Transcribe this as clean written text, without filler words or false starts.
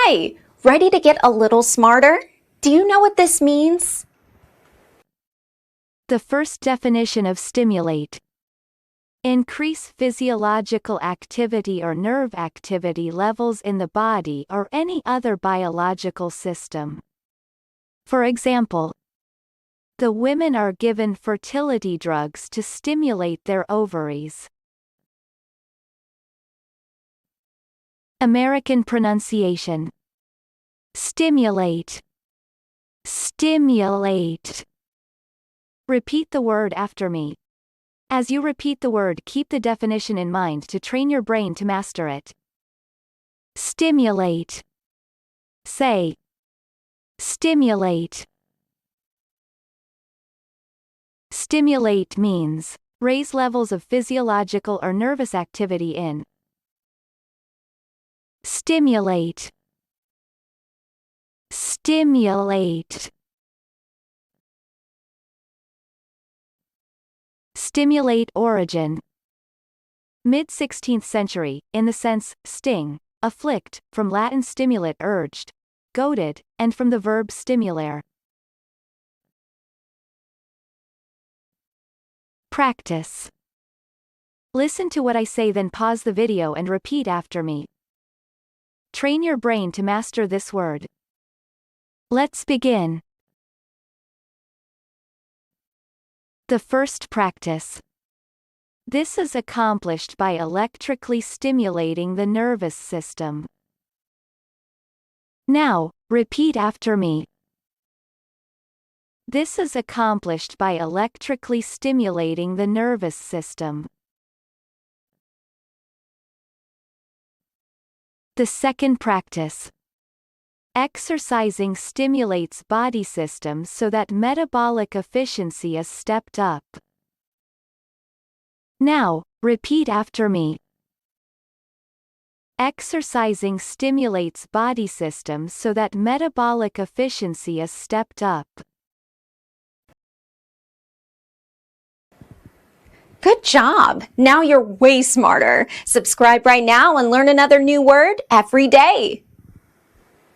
Hi, ready to get a little smarter? Do you know what this means? The first definition of stimulate. Increase physiological activity or nerve activity levels in the body or any other biological system. For example, the women are given fertility drugs to stimulate their ovaries. American pronunciation. Stimulate. Stimulate. Repeat the word after me. As you repeat the word, keep the definition in mind to train your brain to master it. Stimulate. Say. Stimulate. Stimulate means raise levels of physiological or nervous activity in. Stimulate. Stimulate. Stimulate origin. Mid-16th century, in the sense, sting, afflict, from Latin stimulat urged, goaded, and from the verb stimulare. Practice. Listen to what I say, then pause the video and repeat after me. Train your brain to master this word. Let's begin. The first practice. This is accomplished by electrically stimulating the nervous system. Now, repeat after me. This is accomplished by electrically stimulating the nervous system. The second practice. Exercising stimulates body systems so that metabolic efficiency is stepped up. Now, repeat after me. Exercising stimulates body systems so that metabolic efficiency is stepped up. Good job! Now you're way smarter. Subscribe right now and learn another new word every day.